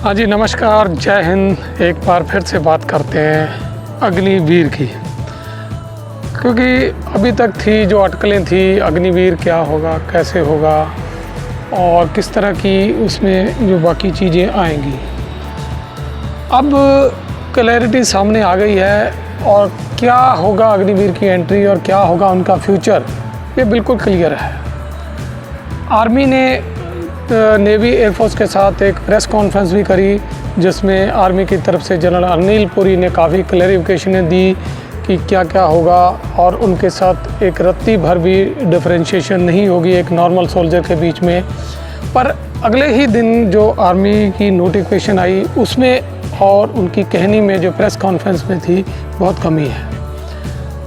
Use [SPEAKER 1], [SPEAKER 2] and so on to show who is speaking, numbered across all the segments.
[SPEAKER 1] हाँ जी, नमस्कार, जय हिंद। एक बार फिर से बात करते हैं अग्निवीर की, क्योंकि अभी तक थी जो अटकलें थी, अग्निवीर क्या होगा, कैसे होगा और किस तरह की उसमें जो बाकी चीज़ें आएंगी। अब क्लैरिटी सामने आ गई है और क्या होगा अग्निवीर की एंट्री और क्या होगा उनका फ्यूचर, ये बिल्कुल क्लियर है। आर्मी ने नेवी एयरफोर्स के साथ एक प्रेस कॉन्फ्रेंस भी करी, जिसमें आर्मी की तरफ से जनरल अनिल पुरी ने काफ़ी क्लैरिफिकेशनें दी कि क्या क्या होगा, और उनके साथ एक रत्ती भर भी डिफरेंशिएशन नहीं होगी एक नॉर्मल सोल्जर के बीच में। पर अगले ही दिन जो आर्मी की नोटिफिकेशन आई उसमें और उनकी कहनी में जो प्रेस कॉन्फ्रेंस में थी बहुत कमी है।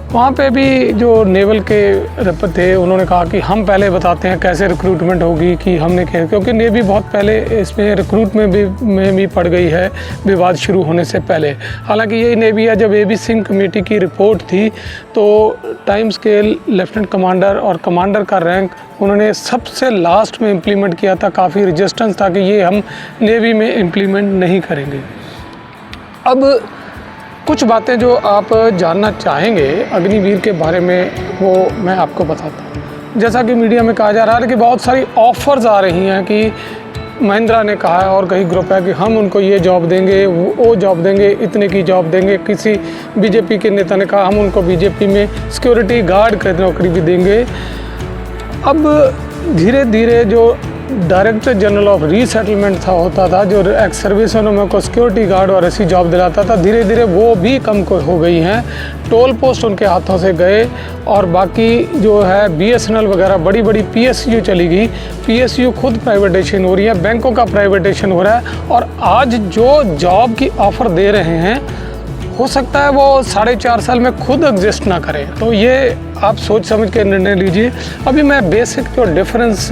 [SPEAKER 1] वहाँ पे भी जो नेवल के रप थे उन्होंने कहा कि हम पहले बताते हैं कैसे रिक्रूटमेंट होगी, कि हमने क्योंकि नेवी बहुत पहले इसमें रिक्रूटमेंट में भी पड़ गई है विवाद शुरू होने से पहले। हालांकि यही नेवी है, जब एबी सिंह कमेटी की रिपोर्ट थी तो टाइम स्केल लेफ्टिनेंट कमांडर और कमांडर का रैंक उन्होंने सबसे लास्ट में इम्प्लीमेंट किया था। काफ़ी रेजिस्टेंस था कि ये हम नेवी में इम्प्लीमेंट नहीं करेंगे। अब कुछ बातें जो आप जानना चाहेंगे अग्निवीर के बारे में वो मैं आपको बताता हूँ। जैसा कि मीडिया में कहा जा रहा है कि बहुत सारी ऑफ़र्स आ रही हैं कि महिंद्रा ने कहा है और कई ग्रुप है कि हम उनको ये जॉब देंगे, वो जॉब देंगे, इतने की जॉब देंगे। किसी बीजेपी के नेता ने कहा हम उनको बीजेपी में सिक्योरिटी गार्ड की नौकरी भी देंगे। अब धीरे धीरे जो डायरेक्टर जनरल ऑफ रीसेटलमेंट होता था, जो एक्स सर्विस मैनों को सिक्योरिटी गार्ड और ऐसी जॉब दिलाता था, धीरे धीरे वो भी कम हो गई हैं। टोल पोस्ट उनके हाथों से गए और बाकी जो है बीएसएनएल वगैरह बड़ी बड़ी पीएसयू चली गई। पीएसयू खुद प्राइवेटाइजेशन हो रही है, बैंकों का प्राइवेटाइजेशन हो रहा है, और आज जो जॉब की ऑफ़र दे रहे हैं हो सकता है वो 4.5 साल में खुद एग्जिस्ट ना करें। तो ये आप सोच समझ के निर्णय लीजिए। अभी मैं बेसिक जो डिफरेंस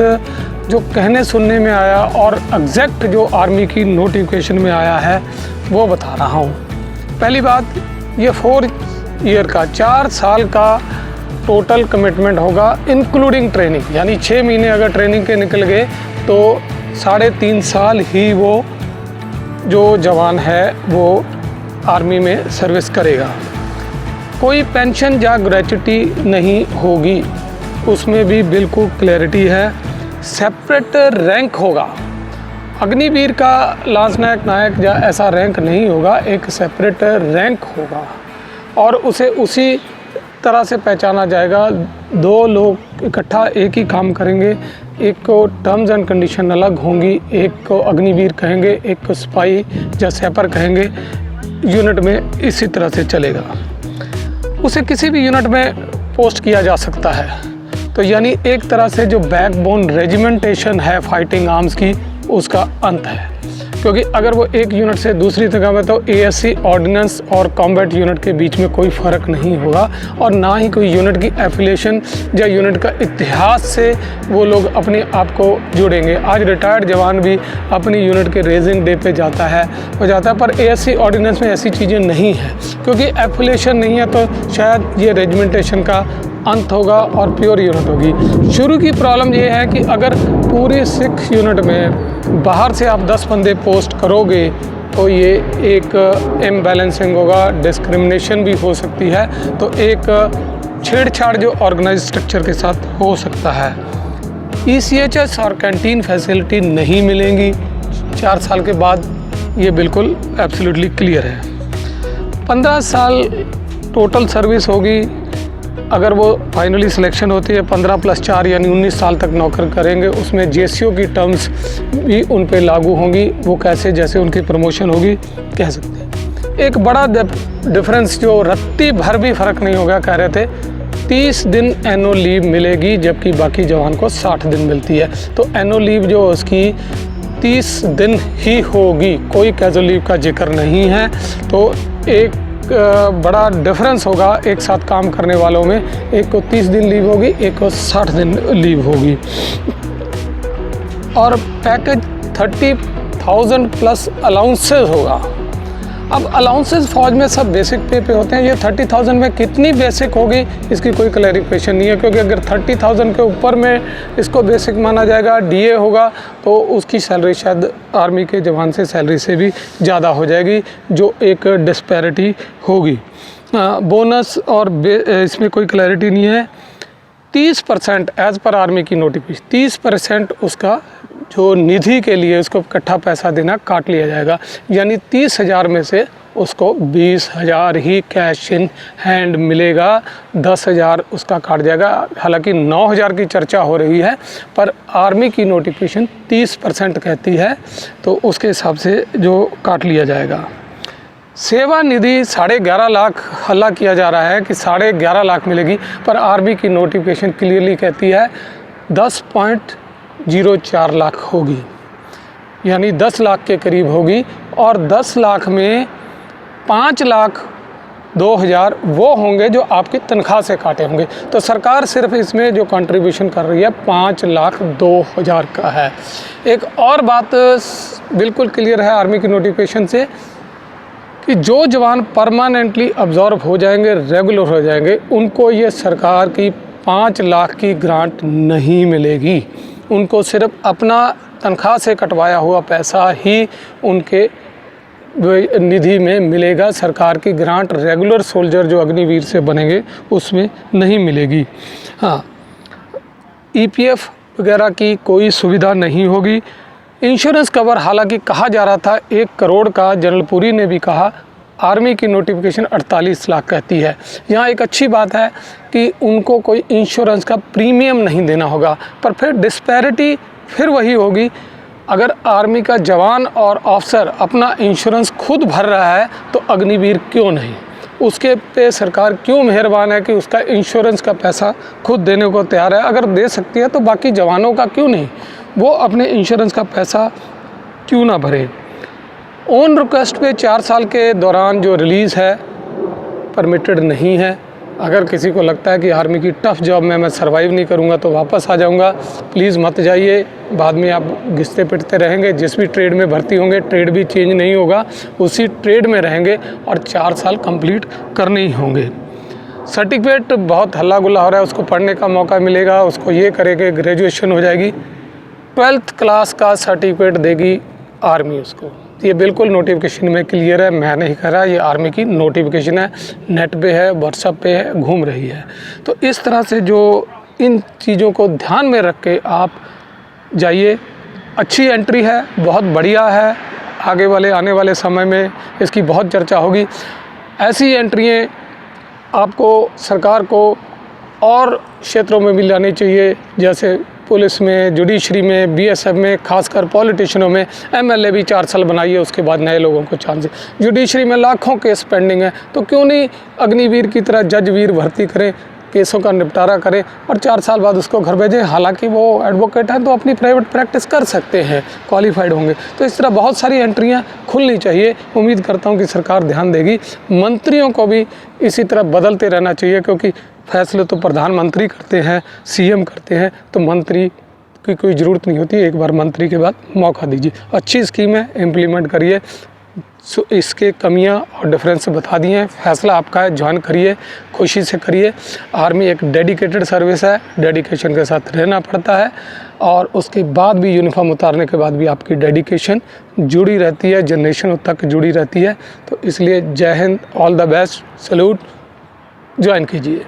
[SPEAKER 1] जो कहने सुनने में आया और एग्जैक्ट जो आर्मी की नोटिफिकेशन में आया है वो बता रहा हूँ। पहली बात, ये 4 ईयर का 4 साल का टोटल कमिटमेंट होगा इंक्लूडिंग ट्रेनिंग, यानी 6 महीने अगर ट्रेनिंग के निकल गए तो 3.5 साल ही वो जो जवान है वो आर्मी में सर्विस करेगा। कोई पेंशन या ग्रेच्युटी नहीं होगी, उसमें भी बिल्कुल क्लैरिटी है। सेपरेट रैंक होगा, अग्निवीर का लांस नायक नायक या ऐसा रैंक नहीं होगा, एक सेपरेट रैंक होगा और उसे उसी तरह से पहचाना जाएगा। 2 लोग इकट्ठा एक ही काम करेंगे, एक को टर्म्स एंड कंडीशन अलग होंगी, एक को अग्निवीर कहेंगे, एक को सिपाही या सैपर कहेंगे। यूनिट में इसी तरह से चलेगा, उसे किसी भी यूनिट में पोस्ट किया जा सकता है। तो यानी एक तरह से जो बैकबोन रेजिमेंटेशन है फाइटिंग आर्म्स की, उसका अंत है। क्योंकि अगर वो एक यूनिट से दूसरी जगह में, तो एएससी ऑर्डिनेंस और कॉम्बैट यूनिट के बीच में कोई फ़र्क नहीं होगा, और ना ही कोई यूनिट की एफिलिएशन या यूनिट का इतिहास से वो लोग अपने आप को जुड़ेंगे। आज रिटायर्ड जवान भी अपनी यूनिट के रेजिंग डे पे जाता है, पर एएससी ऑर्डिनेंस में ऐसी चीज़ें नहीं हैं। क्योंकि एफिलिएशन नहीं है तो शायद ये रेजिमेंटेशन का अंत होगा और प्योर यूनिट होगी। शुरू की प्रॉब्लम ये है कि अगर पूरी 6 यूनिट में बाहर से आप 10 बंदे पोस्ट करोगे तो ये एक इम्बैलेंसिंग होगा, डिस्क्रिमिनेशन भी हो सकती है, तो एक छेड़छाड़ जो ऑर्गेनाइज स्ट्रक्चर के साथ हो सकता है। ईसीएचएस और कैंटीन फैसिलिटी नहीं मिलेंगी 4 साल के बाद, ये बिल्कुल एब्सोल्युटली क्लियर है। 15 साल टोटल सर्विस होगी। अगर वो फाइनली सिलेक्शन होती है 15 + 4 यानी 19 साल तक नौकर करेंगे। उसमें जेसीओ की टर्म्स भी उन पे लागू होंगी। वो कैसे, जैसे उनकी प्रमोशन होगी कह सकते हैं। एक बड़ा डिफरेंस जो रत्ती भर भी फ़र्क नहीं होगा, कह रहे थे 30 दिन एनुअल लीव मिलेगी, जबकि बाकी जवान को 60 दिन मिलती है। तो एनुअल लीव जो उसकी 30 दिन ही होगी, कोई कैजुअल लीव का जिक्र नहीं है। तो एक बड़ा डिफरेंस होगा एक साथ काम करने वालों में, एक को 30 दिन लीव होगी, एक को 60 दिन लीव होगी। और पैकेज 30,000 प्लस अलाउंसेस होगा। अब अलाउंसेस फौज में सब बेसिक पे होते हैं। ये 30,000 में कितनी बेसिक होगी इसकी कोई क्लैरिफिकेशन नहीं है, क्योंकि अगर 30,000 के ऊपर में इसको बेसिक माना जाएगा, डीए होगा, तो उसकी सैलरी शायद आर्मी के जवान से सैलरी से भी ज़्यादा हो जाएगी, जो एक डिस्पैरिटी होगी। बोनस और इसमें कोई क्लैरिटी नहीं है। 30% एज़ पर आर्मी की नोटिफिकेशन 30% उसका जो निधि के लिए उसको इकट्ठा पैसा देना काट लिया जाएगा, यानी 30,000 में से उसको 20,000 ही कैश इन हैंड मिलेगा, 10,000 उसका काट जाएगा। हालांकि 9,000 की चर्चा हो रही है, पर आर्मी की नोटिफिकेशन 30% कहती है, तो उसके हिसाब से जो काट लिया जाएगा। सेवा निधि 11.5 लाख हल्ला किया जा रहा है कि 11.5 लाख मिलेगी, पर आर्मी की नोटिफिकेशन क्लियरली कहती है 10.04 लाख होगी, यानी 10 लाख के करीब होगी। और 10 लाख में 5,02,000 वो होंगे जो आपकी तनख्वाह से काटे होंगे। तो सरकार सिर्फ इसमें जो कंट्रीब्यूशन कर रही है 5,02,000 का है। एक और बात बिल्कुल क्लियर है आर्मी की नोटिफिकेशन से कि जो जवान परमानेंटली अब्जॉर्व हो जाएंगे, रेगुलर हो जाएंगे, उनको ये सरकार की 5 लाख की ग्रांट नहीं मिलेगी। उनको सिर्फ अपना तनख्वाह से कटवाया हुआ पैसा ही उनके निधि में मिलेगा। सरकार की ग्रांट रेगुलर सोल्जर जो अग्निवीर से बनेंगे उसमें नहीं मिलेगी। हाँ, ईपीएफ वगैरह की कोई सुविधा नहीं होगी। इंश्योरेंस कवर हालांकि कहा जा रहा था 1 करोड़ का, जनरल पुरी ने भी कहा, आर्मी की नोटिफिकेशन 48 लाख कहती है। यहाँ एक अच्छी बात है कि उनको कोई इंश्योरेंस का प्रीमियम नहीं देना होगा, पर फिर डिस्पैरिटी फिर वही होगी। अगर आर्मी का जवान और ऑफिसर अपना इंश्योरेंस खुद भर रहा है तो अग्निवीर क्यों नहीं? उसके पे सरकार क्यों मेहरबान है कि उसका इंश्योरेंस का पैसा खुद देने को तैयार है? अगर दे सकती है तो बाकी जवानों का क्यों नहीं? वो अपने इंश्योरेंस का पैसा क्यों ना भरे? ऑन रिक्वेस्ट पे 4 साल के दौरान जो रिलीज़ है परमिटेड नहीं है। अगर किसी को लगता है कि आर्मी की टफ़ जॉब में मैं सर्वाइव नहीं करूंगा तो वापस आ जाऊंगा, प्लीज़ मत जाइए। बाद में आप घिसते पिटते रहेंगे। जिस भी ट्रेड में भर्ती होंगे, ट्रेड भी चेंज नहीं होगा, उसी ट्रेड में रहेंगे और 4 साल कंप्लीट करने ही होंगे। सर्टिफिकेट बहुत हल्ला गुल्ला हो रहा है, उसको पढ़ने का मौका मिलेगा, उसको ये करेंगे, ग्रेजुएशन हो जाएगी। 12th क्लास का सर्टिफिकेट देगी आर्मी उसको। ये बिल्कुल नोटिफिकेशन में क्लियर है, मैं नहीं कर रहा, ये आर्मी की नोटिफिकेशन है, नेट पे है, व्हाट्सएप पे है, घूम रही है। तो इस तरह से जो इन चीज़ों को ध्यान में रख के आप जाइए। अच्छी एंट्री है, बहुत बढ़िया है। आने वाले समय में इसकी बहुत चर्चा होगी। ऐसी एंट्रियाँ आपको सरकार को और क्षेत्रों में भी लानी चाहिए, जैसे पुलिस में, जुडिशरी में, बीएसएफ में, खासकर पॉलिटिशियनों में। एमएलए भी 4 साल बनाइए, उसके बाद नए लोगों को चांस। जुडिशरी में लाखों केस पेंडिंग है, तो क्यों नहीं अग्निवीर की तरह जज वीर भर्ती करें, केसों का निपटारा करें और 4 साल बाद उसको घर भेजें। हालांकि वो एडवोकेट हैं तो अपनी प्राइवेट प्रैक्टिस कर सकते हैं, क्वालिफाइड होंगे। तो इस तरह बहुत सारी एंट्रियां खुलनी चाहिए। उम्मीद करता हूं कि सरकार ध्यान देगी। मंत्रियों को भी इसी तरह बदलते रहना चाहिए, क्योंकि फैसले तो प्रधानमंत्री करते हैं, सीएम करते हैं, तो मंत्री की कोई ज़रूरत नहीं होती। एक बार मंत्री के बाद मौका दीजिए। अच्छी स्कीम है, इम्प्लीमेंट करिए। इसके कमियां और डिफरेंस बता दिए हैं। फैसला आपका है, ज्वाइन करिए, खुशी से करिए। आर्मी एक डेडिकेटेड सर्विस है, डेडिकेशन के साथ रहना पड़ता है, और उसके बाद भी यूनिफॉर्म उतारने के बाद भी आपकी डेडिकेशन जुड़ी रहती है, जनरेशनों तक जुड़ी रहती है। तो इसलिए जय Hind, all the best, salute, join कीजिए।